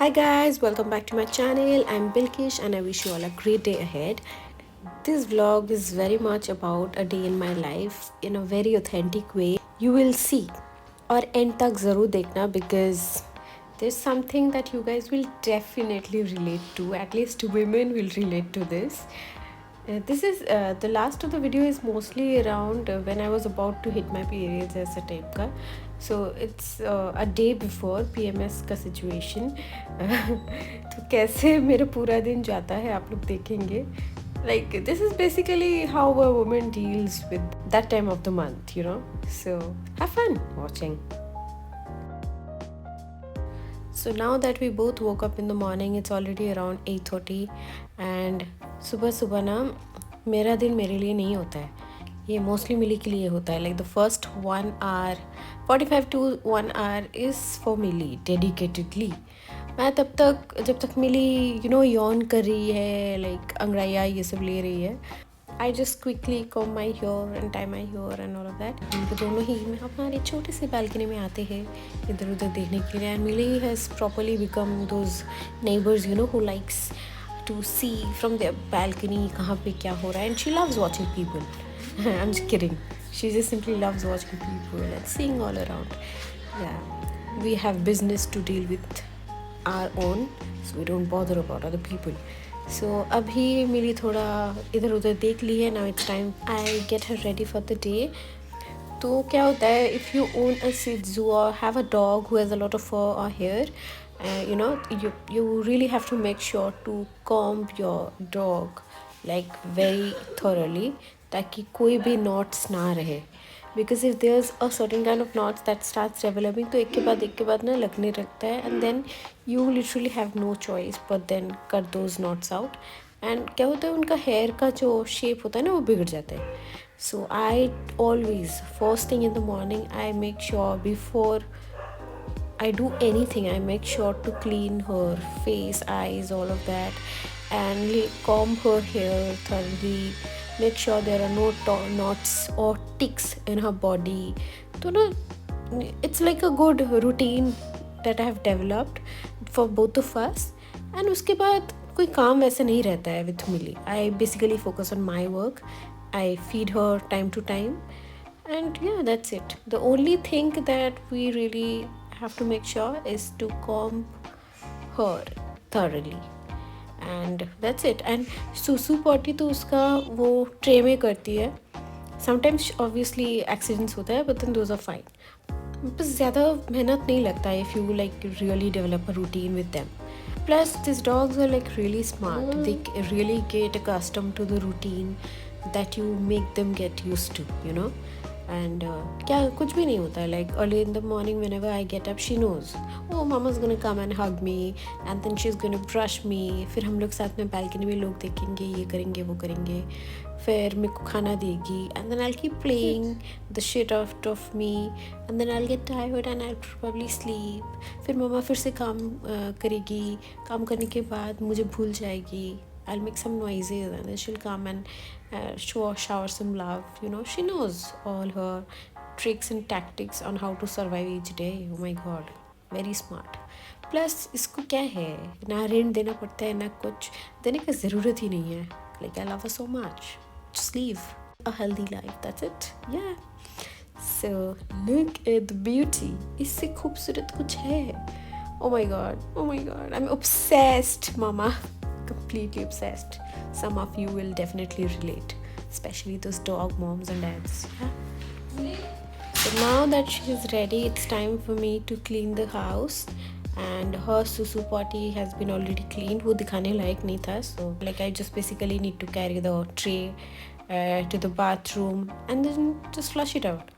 Hi guys, welcome back to my channel. I'm Bilkish and I wish you all a great day ahead. This vlog is very much about a day in my life in a very authentic way. You will see और end तक ज़रूर देखना because there's something that you guys will definitely relate to. At least women will relate to this. This is the last of the video is mostly around when I was about to hit my periods as a type का. So it's a day before PMS का situation. तो कैसे मेरा पूरा दिन जाता है आप लोग देखेंगे. Like this is basically how a woman deals with that time of the month, you know. So have fun watching. So now that we both woke up in the morning, it's already around 8:30 and सुबह सुबह ना मेरा दिन मेरे लिए नहीं होता है. ये मोस्टली मिली के लिए होता है. Like the first 1 hour 45 to 1 hour is for Millie dedicatedly. मैं तब तक जब तक मिली यौन कर रही है, लाइक अंगड़ाइया ये सब ले रही है, I just quickly comb my hair and tie my hair and all of that. हम दोनों ही हमारे छोटे से बालकनी में आते हैं इधर उधर देखने के लिए. And Millie has properly become those neighbours who likes to see from their balcony कहाँ पे क्या हो रहा है. And she loves watching people. I'm just kidding. She just simply loves watching people and seeing all around. Yeah, we have business to deal with our own, so we don't bother about other people. So अभी मिली थोड़ा इधर उधर देख ली है. Now it's time I get her ready for the day. तो क्या होता है, if you own a Shih Tzu or have a dog who has a lot of fur or hair, you really have to make sure to comb your dog like very thoroughly ताकि कोई भी knots ना रहे. Because if there's a certain kind of knots that starts developing तो एक के बाद ना लगने लगता है. And then you literally have no choice but then cut those knots out. And क्या होता है, उनका hair का जो shape होता है ना वो बिगड़ जाता है. So I always first thing in the morning I make sure before I do anything, I make sure to clean her face, eyes, all of that, and comb her hair thoroughly. Make sure there are no knots or ticks in her body. So no, it's like a good routine that I have developed for both of us. And उसके बाद कोई काम वैसे नहीं रहता है with Millie. I basically focus on my work. I feed her time to time, and yeah, that's it. The only thing that we really have to make sure is to comb her thoroughly, and that's it. And सुसु potty तो उसका वो tray में करती है. Sometimes obviously accidents होता है, but then those are fine. बस ज़्यादा मेहनत नहीं लगता है if you like really develop a routine with them. Plus these dogs are like really smart. They really get accustomed to the routine that you make them get used to, and क्या कुछ भी नहीं होता है. Like early in the morning whenever I get up she knows, oh mama's gonna come and hug me and then she's gonna brush me. फिर हम लोग साथ में balcony में लोग देखेंगे, ये करेंगे वो करेंगे, फिर मेरे को खाना देगी, and then I'll keep playing the shit out of me, and then I'll get tired and I'll probably sleep. फिर मम्मा फिर से काम करेगी, काम करने के बाद मुझे भूल जाएगी. I'll make some noises and then she'll come and shower some love. She knows all her tricks and tactics on how to survive each day. Oh my god, very smart. Plus इसको क्या है, ना rent देना पड़ता है ना कुछ देने की ज़रूरत ही नहीं है. Like I love her so much. Just live a healthy life. That's it. Yeah. So look at the beauty. इससे खूबसूरत कुछ है. Oh my god. I'm obsessed, mama. Completely obsessed. Some of you will definitely relate, especially those dog moms and dads. Yeah. So now that she is ready, it's time for me to clean the house. And her susu potty has been already cleaned. वो दिखाने लायक नहीं था. So like I just basically need to carry the tray to the bathroom and then just flush it out.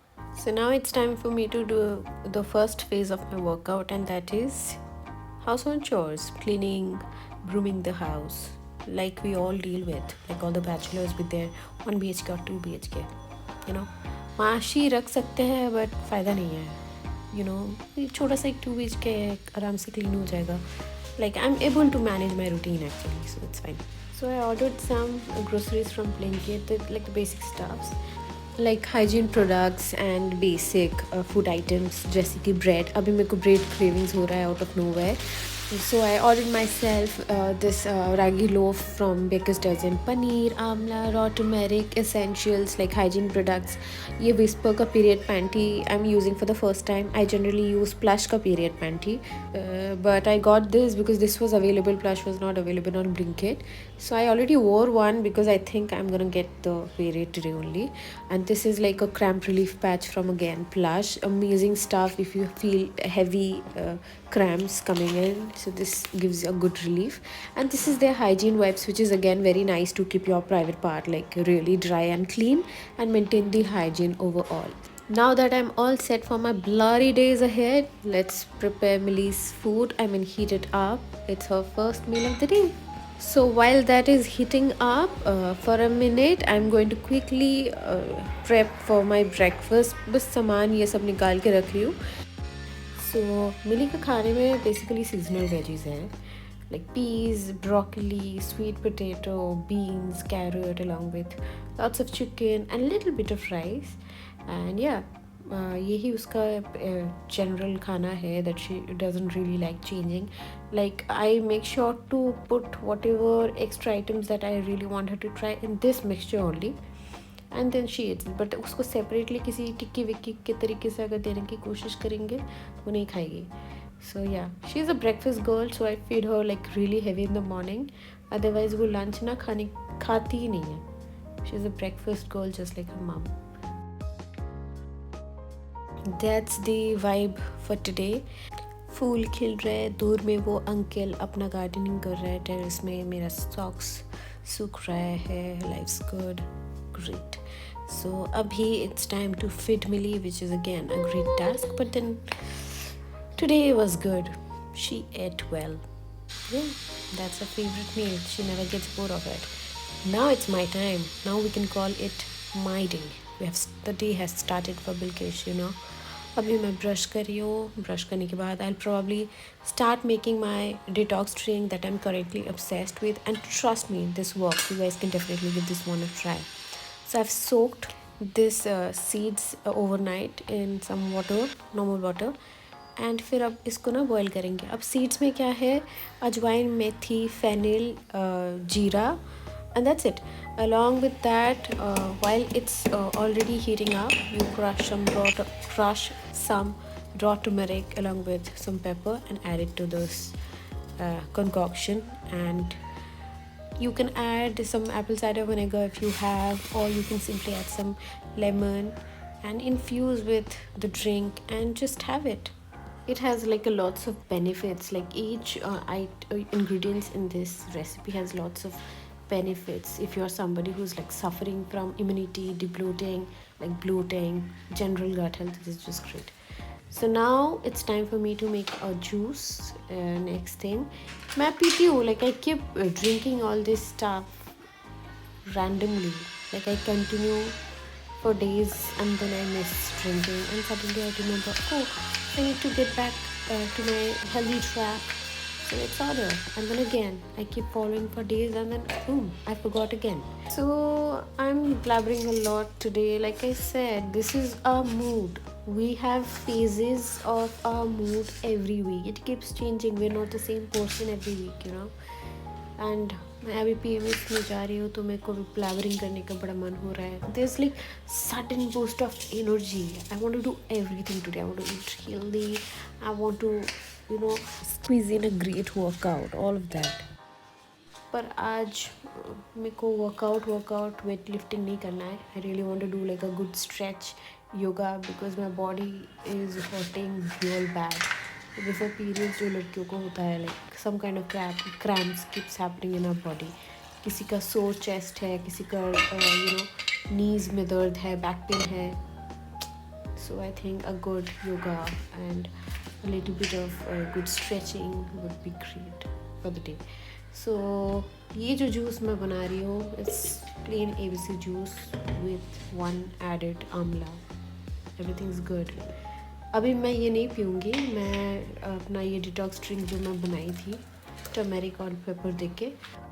So now it's time for me to do the first phase of my workout, and that is household chores, cleaning, brooming the house, like we all deal with, like all the bachelors with their 1 BHK or 2 BHK. माशी रख सकते हैं but फ़ायदा नहीं है. छोटा सा एक 2 BHK है, आराम से क्लीन हो जाएगा. Like I'm able to manage my routine actually, so it's fine. So I ordered some groceries from Blinkit, like the basic stuffs. like hygiene products and basic food items जैसे कि bread. अभी मेरे को bread cravings हो रहा है out of nowhere. So I ordered myself this ragi loaf from Baker's Dozen. Paneer, amla, raw turmeric, essentials like hygiene products. ये Whisper का period panty I'm using for the first time. I generally use Plush का period panty, but I got this because this was available. Plush was not available on Blinkit, so I already wore one because I think I'm gonna get the period today only. And this is like a cramp relief patch from again Plush. Amazing stuff if you feel heavy cramps coming in, so this gives you a good relief. And this is their hygiene wipes, which is again very nice to keep your private part like really dry and clean and maintain the hygiene overall. Now that I'm all set for my blurry days ahead, let's prepare Millie's food. I mean, heat it up. It's her first meal of the day. So while that is heating up for a minute, I'm going to quickly prep for my breakfast. बस सामान ये सब निकाल के रख रही हूँ. So मिली का खाने में basically seasonal veggies हैं, like peas, broccoli, sweet potato, beans, carrot, along with lots of chicken and a little bit of rice. And yeah, यही उसका general खाना है that she doesn't really like changing. Like I make sure to put whatever extra items that I really want her to try in this mixture only, and then she eats it. But उसको separately किसी टिक्की विक्की के तरीके से अगर देने की कोशिश करेंगे वो नहीं खाएगी. So yeah, she's a breakfast girl, so I feed her like really heavy in the morning. Otherwise वो lunch ना खाती ही नहीं है. She's a breakfast girl just like her mom. That's the vibe for today. फूल खिल रहे हैं, दूर में वो अंकल अपना गार्डनिंग कर रहा है टेरेस में, मेरा सॉक्स सूख रहा है. Life's good, great. So abhi it's time to feed Millie, which is again a great task, but then today was good. She ate well. Yeah, that's her favorite meal. She never gets bored of it. Now it's my time. Now we can call it my day. The day has started for Bilkesh, you know. अभी मैं brush कर रही हूँ. Brush करने के बाद I'll probably start making my detox drink that I'm currently obsessed with, and trust me, this works. You guys can definitely give this one a try. So I've soaked this seeds overnight in some water, normal water, and फिर अब इसको ना boil करेंगे. अब seeds में क्या है, अजवाइन, मेथी, फेनिल, जीरा, and that's it. Along with that, while it's already heating up, you crush some raw turmeric along with some pepper and add it to this concoction. And you can add some apple cider vinegar if you have, or you can simply add some lemon and infuse with the drink and just have it. It has like a lots of benefits. Like each ingredients in this recipe has lots of benefits. If you're somebody who's like suffering from immunity, debloating, like bloating, general gut health, this is just great. So now it's time for me to make a juice. Next thing, मैं पीती हूँ. Like I keep drinking all this stuff randomly. Like I continue for days and then I miss drinking, and suddenly I remember, oh, I need to get back to my healthy track. So let's order. And then again, I keep following for days and then boom, I forgot again. So I'm blabbering a lot today. Like I said, this is a mood. We have phases of our mood every week. It keeps changing. We're not the same person every week, you know. And मैं अभी PMS में जा रही हूँ तो मेरे को blabbering करने का बड़ा मन हो रहा है. There's like sudden boost of energy. I want to do everything today. I want to eat healthy. I want to, you know, squeeze in a great workout. All of that. पर आज मेरे को workout weight lifting नहीं करना है. I really want to do like a good stretch yoga because my body is hurting real bad. Before periods जो लड़कियों को होता है, like some kind of cramps keeps happening in our body. किसी का sore chest है, किसी का you know knees में दर्द है, back pain है. So I think a good yoga and a little bit of good stretching would be great for the day. So ये जो juice मैं बना रही हूँ, it's plain ABC juice with one added amla. Everything's good. अभी मैं ये नहीं पीऊँगी. मैं अपना ये डिटॉक्स ड्रिंक जो मैं बनाई थी टर्मेरिक और पेपर दे के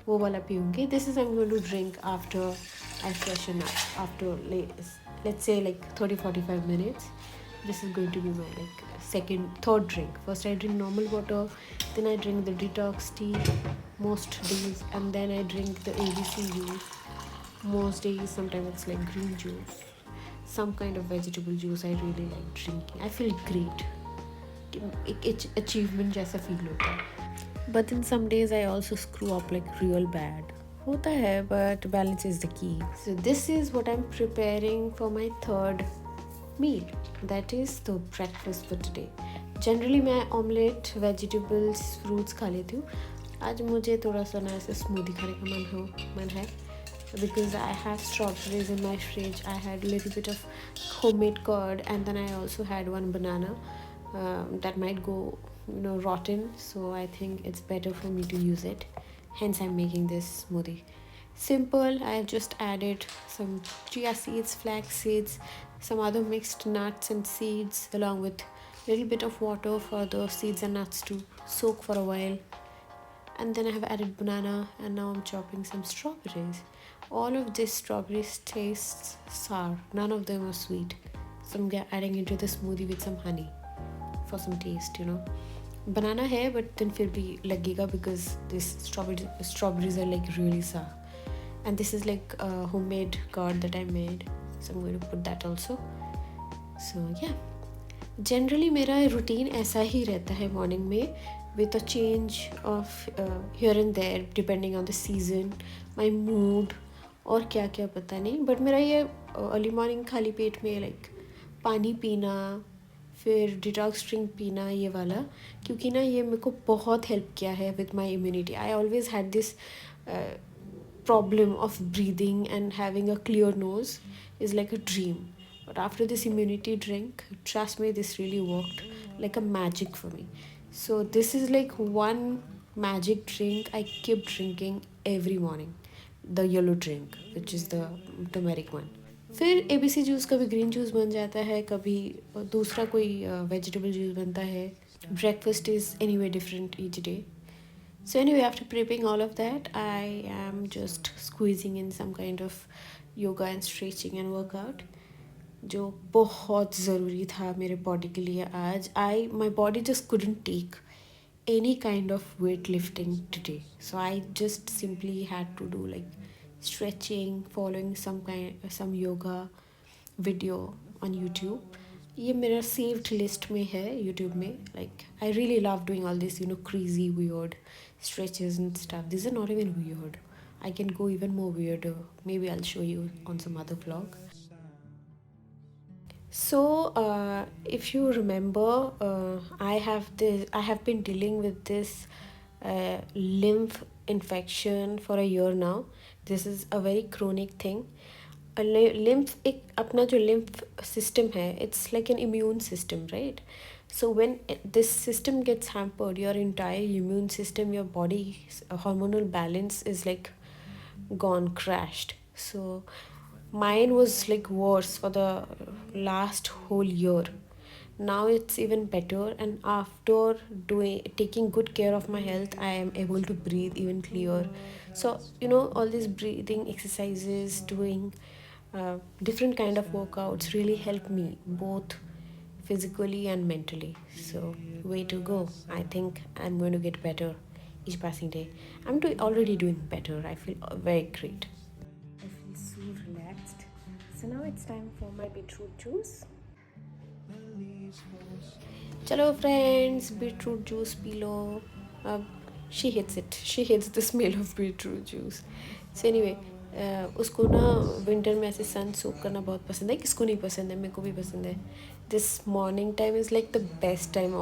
वो वाला पीऊँगी. This is I am going to drink after I freshen up after let's say like 30-45 minutes. This is going to be my like third drink. First I drink normal water, then I drink the detox tea most days, and then I drink the ABC juice most days. Sometimes it's like green juice, some kind of vegetable juice. I really like drinking. I feel great. एक achievement जैसा feel होता है. But then some days I also screw up like real bad. होता है, but balance is the key. So this is what I'm preparing for my third meal. That is the breakfast for today. Generally मैं omelette, vegetables, fruits खा लेती हूँ. आज मुझे थोड़ा सा ना ऐसे स्मूदी खाने का मन है because I have strawberries in my fridge. I had a little bit of homemade curd, and then I also had one banana that might go rotten, so I think it's better for me to use it. Hence I'm making this smoothie. Simple. I have just added some chia seeds, flax seeds, some other mixed nuts and seeds, along with a little bit of water for the seeds and nuts to soak for a while. And then I have added banana, and now I'm chopping some strawberries. All of these strawberries taste sour. None of them are sweet. So I'm adding into the smoothie with some honey for some taste, Banana hai, but then fir bhi lagega because this strawberries are like really sour. And this is like a homemade curd that I made. So I'm going to put that also. So yeah. Generally मेरा routine ऐसा ही रहता है morning में, with a change of here and there depending on the season, my mood और क्या क्या पता नहीं. But मेरा ये early morning खाली पेट में like पानी पीना, फिर डिटॉक्स ड्रिंक पीना, ये वाला, क्योंकि ना ये मेरे को बहुत हेल्प किया है with my immunity. I always had this problem of breathing and having a clear nose is like a dream. But after this immunity drink, trust me, this really worked like a magic for me. So this is like one magic drink I keep drinking every morning. The yellow drink, which is the turmeric one. फिर ABC juice, कभी green juice बन जाता है, कभी दूसरा कोई vegetable juice बनता है. Breakfast is anyway different each day. So anyway, after prepping all of that, I am just squeezing in some kind of yoga and stretching and workout, जो बहुत ज़रूरी था मेरे बॉडी के लिए आज. My body just couldn't take any kind of weightlifting today. So I just simply had to do like stretching, following some yoga video on YouTube. ये मेरा saved list में है YouTube में. Like I really love doing all this crazy weird stretches and stuff. These are not even weird. I can go even more weirder. Maybe I'll show you on some other vlog. So if you remember, I have been dealing with this lymph infection for a year now. This is a very chronic thing. Lymph एक अपना जो lymph system है, it's like an immune system, right? So when this system gets hampered, your entire immune system, your body's hormonal balance is like gone, crashed. So mine was like worse for the last whole year. Now it's even better, and after taking good care of my health, I am able to breathe even clear. So all these breathing exercises, doing different kind of workouts really help me both physically and mentally. So way to go. I think I'm going to get better each passing day. I'm already doing better. I feel very great. I feel so relaxed. So now it's time for my beetroot juice. Chalo friends, beetroot juice P low. She hates it. She hates the smell of beetroot juice. So anyway, उसको ना winter में ऐसे सन सोक करना बहुत पसंद है. किसको नहीं पसंद है, मेरे को भी पसंद है. This morning time is like the best time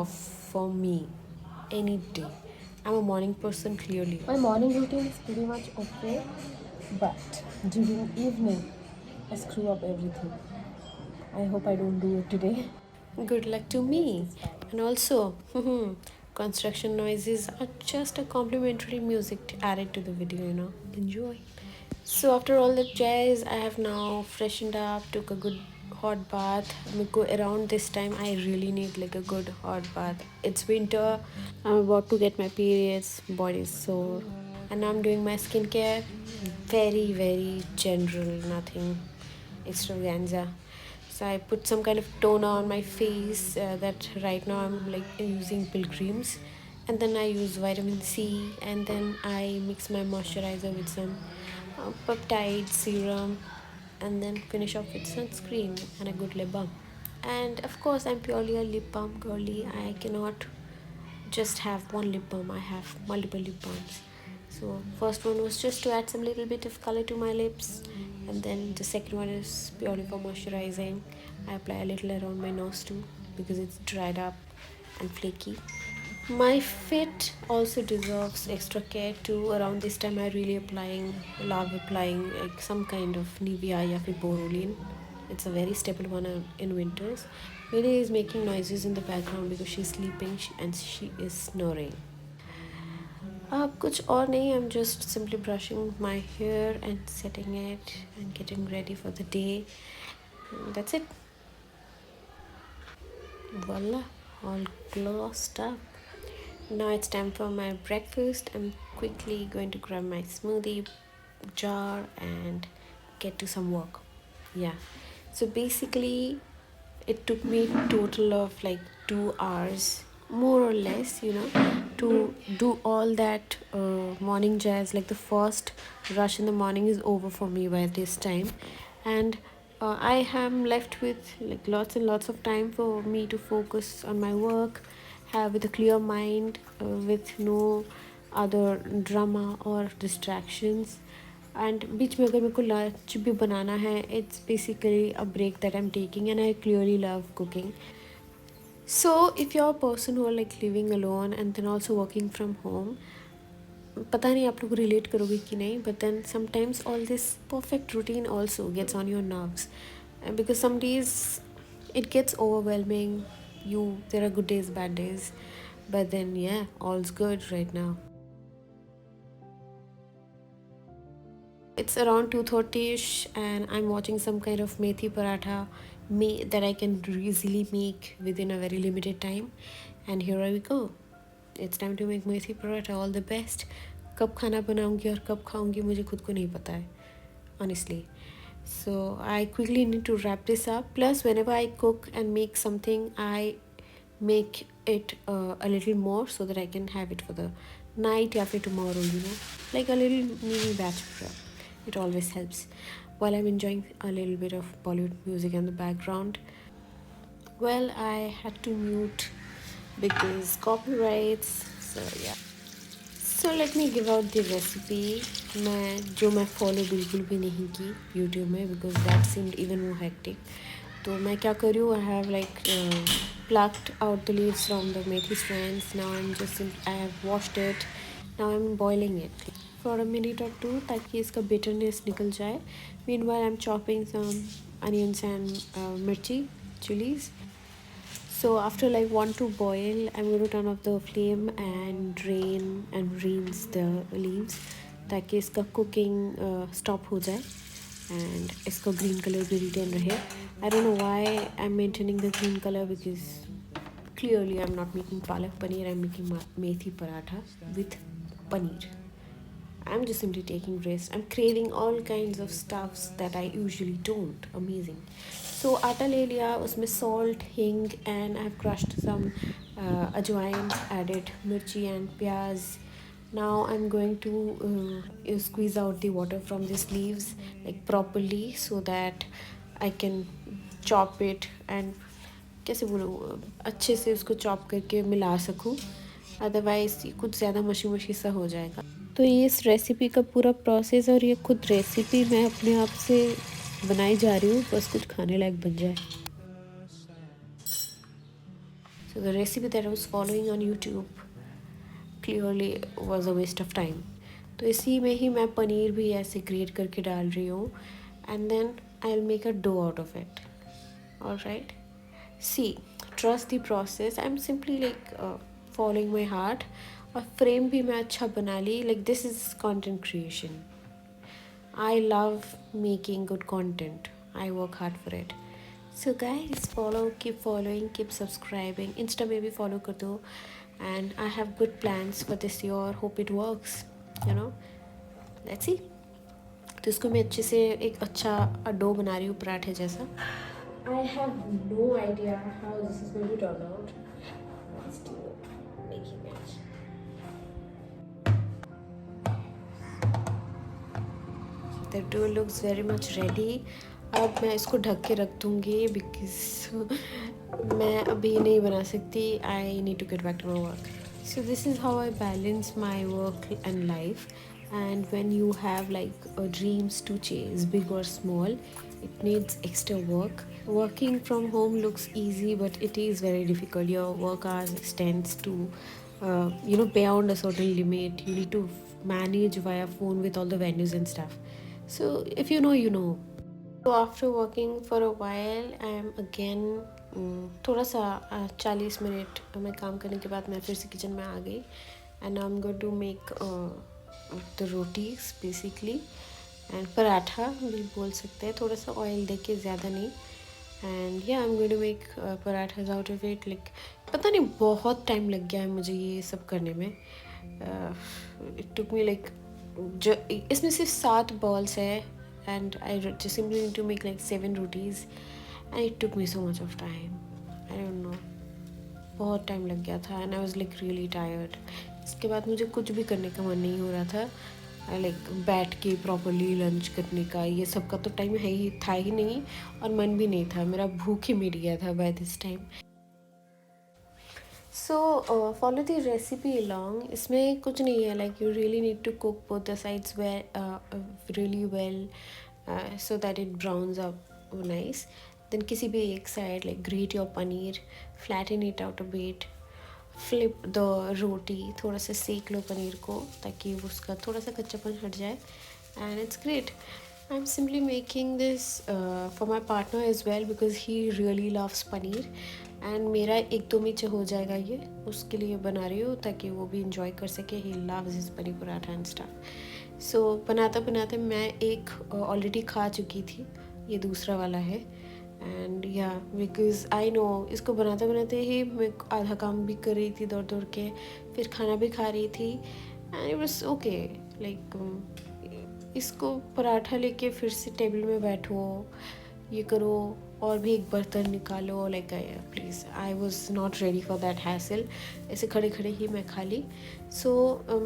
for me any day. I'm a morning person clearly. My morning routine is pretty much okay, but during evening I screw up everything. I hope I don't do it today. Good luck to me. And also, construction noises are just a complimentary music added to the video, Enjoy. So after all that jazz, I have now freshened up, took a good hot bath. Around this time, I really need like a good hot bath. It's winter. I'm about to get my periods. Body is sore. And I'm doing my skincare. Very, very general. Nothing extravaganza. So I put some kind of toner on my face that right now I'm like using Pilgrims, and then I use vitamin C, and then I mix my moisturizer with some peptide serum, and then finish off with sunscreen and a good lip balm. And of course, I'm purely a lip balm girly. I cannot just have one lip balm, I have multiple lip balms. So first one was just to add some little bit of color to my lips, and then the second one is purely for moisturizing. I apply a little around my nose too because it's dried up and flaky. My fit also deserves extra care too. Around this time, I really love applying like some kind of Nivea या फिर Borolin. It's a very staple one in winters. Miri is making noises in the background because she's sleeping and she is snoring. अब कुछ और नहीं. I'm just simply brushing my hair and setting it and getting ready for the day. That's it. Voila, all glossed up. Now it's time for my breakfast. I'm quickly going to grab my smoothie jar and get to some work. Yeah. So basically, it took me total of like 2 hours, more or less, to do all that morning jazz. Like the first rush in the morning is over for me by this time, and I am left with like lots and lots of time for me to focus on my work, have with a clear mind, with no other drama or distractions. And बीच में अगर मेरे को lunch भी बनाना है, it's basically a break that I'm taking, and I clearly love cooking. So if you're a person who are like living alone and then also working from home, पता नहीं आप लोग relate करोगे कि नहीं, but then sometimes all this perfect routine also gets on your nerves, because some days it gets overwhelming. There are good days, bad days, but then yeah, all's good right now. It's around 2:30ish, and I'm watching some kind of methi paratha that I can easily make within a very limited time. And here we go. It's time to make methi paratha. All the best. कब खाना बनाऊंगी और कब खाऊंगी मुझे खुद को नहीं पता है, honestly. So I quickly need to wrap this up. Plus, whenever I cook and make something, I make it a little more so that I can have it for the night after tomorrow, like a little mini batch prep. It always helps while I'm enjoying a little bit of Bollywood music in the background. Well, I had to mute because copyrights, so yeah. So let me give out the recipe मैं follow बिल्कुल भी नहीं की YouTube में, because that seemed even more hectic. तो मैं क्या कर रही हूँ, I have like plucked out the leaves from the methi strands. Now I have washed it. Now I'm boiling it for a minute or two ताकि इसका bitterness निकल जाए. Meanwhile, I'm chopping some onions and mirchi, chilies. So after like 1 to boil, I'm going to turn off the flame and drain and rinse the leaves ताकि इसका cooking stop हो जाए and इसका green color भी retain रहे. I don't know why I'm maintaining the green color, because clearly I'm not making palak paneer, I'm making methi paratha with paneer. I'm just simply taking rest. I'm craving all kinds of stuffs that I usually don't. Amazing. So आटा ले लिया, उसमें salt, hing, and I've crushed some ajwain, added mirchi and pyaz. Now I'm going to squeeze out the water from these leaves like properly so that I can chop it and कैसे बोलूँ अच्छे से उसको chop करके मिला सकूँ, otherwise ये कुछ ज़्यादा मशी मशी सा हो जाएगा. तो ये इस रेसिपी का पूरा प्रोसेस, और ये खुद रेसिपी मैं अपने आप से बनाई जा रही हूँ, बस कुछ खाने लायक बन जाए. So the recipe that I was following on YouTube clearly was a waste of time. तो इसी में ही मैं पनीर भी ऐसे ग्रेट करके डाल रही हूँ, and then I'll make a dough out of it. Alright. See, trust the process. I'm simply like following my heart. और फ्रेम भी मैं अच्छा बना ली. Like this is content creation. I love making good content. I work hard for it. So guys, keep following, keep subscribing. Insta में भी follow कर दो. And I have good plans for this year. Hope it works. Let's see. तो इसको मैं अच्छे से एक अच्छा डो बना रही हूँ पराठे जैसा. I have no idea how this is going to turn out. I'm still making it. The dough looks very much ready. अब मैं इसको ढक के रख दूँगी बिकॉज मैं अभी नहीं बना सकती. I need to get back to my work. So this is how I balance my work and life. And when you have like dreams to chase, big or small, it needs extra work. Working from home looks easy, but it is very difficult. Your work hours extends to beyond a certain limit. You need to manage via phone with all the venues and stuff. So if you know, you know. So after working for a while, I am again थोड़ा सा 40 minute मैं काम करने के बाद मैं फिर से किचन में आ गई. And I am going to make the rotis basically and paratha भी बोल सकते हैं. थोड़ा सा ऑयल दे के, ज़्यादा नहीं. And yeah I am going to make parathas out of it. Like पता नहीं बहुत टाइम लग गया है मुझे ये सब करने में. इट टुक मी लाइक जो इसमें सिर्फ 7 बॉल्स है. And I just simply need to make like 7 rotis, and it took me so much of time. I don't know, बहुत टाइम लग गया था. and I was like really tired. इसके बाद मुझे कुछ भी करने का मन नहीं हो रहा था. लाइक बैठ के प्रॉपरली लंच करने का ये सब का तो टाइम है ही था ही नहीं, और मन भी नहीं था. मेरा भूख ही मिट गया था by this time. So follow the recipe along. इसमें कुछ नहीं है. Like you really need to cook both the sides really well so that it browns up nice. Then किसी भी एक side like grate your paneer, flatten it out a bit, flip the roti, थोड़ा सा सेक लो पनीर को ताकि उसका थोड़ा सा कच्चापन हट जाए. And it's great. I'm simply making this for my partner as well because he really loves paneer. And मेरा 1-2 में हो जाएगा ये. उसके लिए बना रही हूँ ताकि वो भी इंजॉय कर सके. He loves his paneer paratha and stuff. So बनाते बनाते मैं एक ऑलरेडी खा चुकी थी. ये दूसरा वाला है. एंड या बिकॉज आई नो इसको बनाते बनाते ही मैं आधा काम भी कर रही थी दौड़ दौड़ के, फिर खाना भी खा रही थी. And it was okay. Like इसको पराठा लेके फिर से टेबल में बैठो, ये करो, और भी एक बर्तन निकालो. Like please, I was not ready for that hassle. ऐसे खड़े खड़े ही मैं खा ली. सो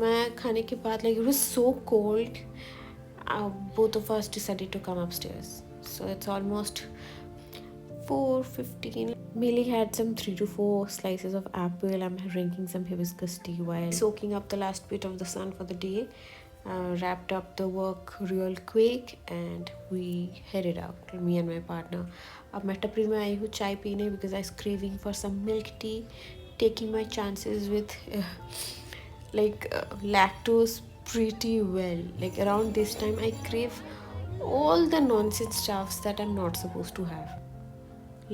मैं खाने के बाद like it was so cold. Both of us decided to come upstairs. So it's almost 4:15. Millie had some 3 to 4 slices of apple. I'm drinking some hibiscus tea while soaking up the last bit of the sun for the day. Wrapped up the work real quick and we headed out, me and my partner. अब मैं टपरी में आई हूँ चाय पीने because I was craving for some milk tea, taking my chances with lactose pretty well. Like around this time I crave all the nonsense stuffs that I'm not supposed to have.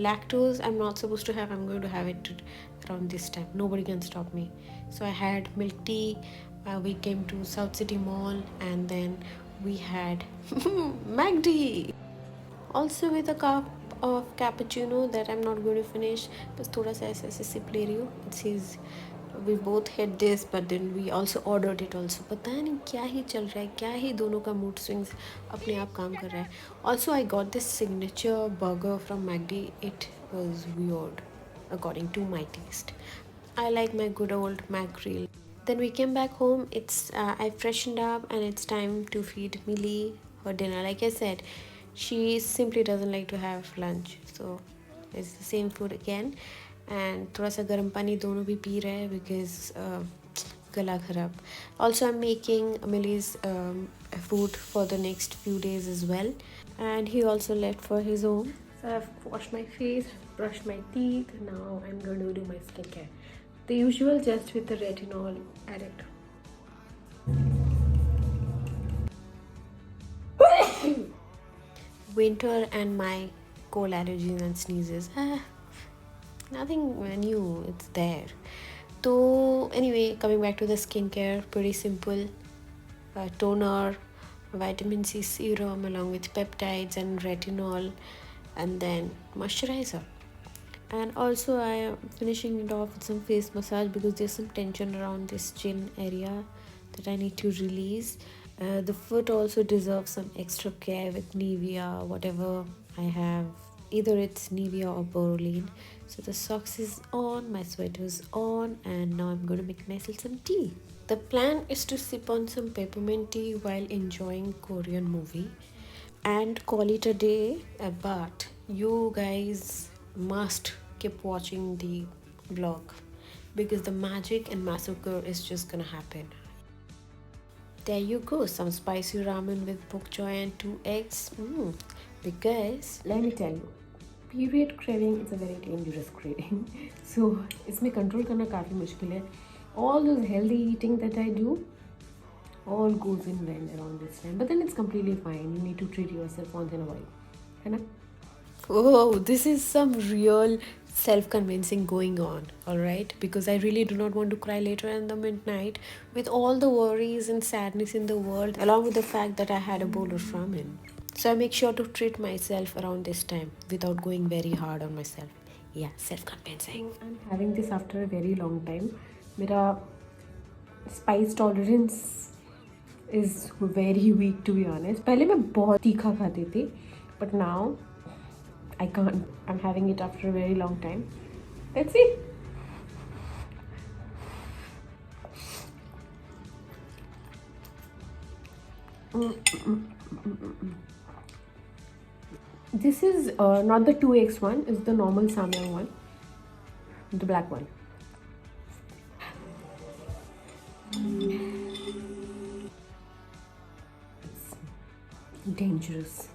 Lactose I'm not supposed to have. I'm going to have it around this time. Nobody can stop me. So I had milk tea. We came to South City Mall and then we had McD. Also with a cup of cappuccino that I'm not going to finish. बस थोड़ा सा ऐसे ऐसे SIP ले रही हूँ. It says we both had this but then we also ordered it also. पता नहीं क्या ही चल रहा है, क्या ही दोनों का mood swings अपने आप काम कर रहा है. Also I got this signature burger from McD. It was weird according to my taste. I like my good old McGrill. Then we came back home. I freshened up and it's time to feed Millie her dinner. Like I said, she simply doesn't like to have lunch, so it's the same food again. And थोड़ा सा गर्म पानी दोनों भी P रहे हैं because गला खराब. Also I'm making Millie's food for the next few days as well. And he also left for his home. So I've washed my face, brushed my teeth. Now I'm going to do my skincare. The usual, just with the retinol added. Winter and my cold allergies and sneezes. Nothing new, it's there. So anyway, coming back to the skincare, pretty simple. Toner, vitamin C serum along with peptides and retinol, and then moisturizer. And also I am finishing it off with some face massage because there's some tension around this chin area that I need to release. The foot also deserves some extra care with Nivea, whatever I have Either it's Nivea or Borolene. So the socks is on, my sweater is on, and now I'm going to make myself some tea. The plan is to sip on some peppermint tea while enjoying Korean movie and call it a day. But you guys must keep watching the vlog because the magic and massacre is just gonna happen. There you go, some spicy ramen with bok choy and 2 eggs. Because let me tell you, period craving is a very dangerous craving. So इसमें control करना काफ़ी मुश्किल है. All those healthy eating that I do, all goes in vain around this time. But then it's completely fine. You need to treat yourself once in a while. है ना? Oh, this is some real self-convincing going on, all right? Because I really do not want to cry later in the midnight with all the worries and sadness in the world, along with the fact that I had a bowl of ramen. So I make sure to treat myself around this time without going very hard on myself. Yeah, self-convincing. I'm having this after a very long time. मेरा spice tolerance is very weak, to be honest. पहले मैं बहुत तीखा खाती थी, but now I can't. I'm having it after a very long time. Let's see. This is not the 2x one, it's the normal Samyang one, the black one. It's dangerous.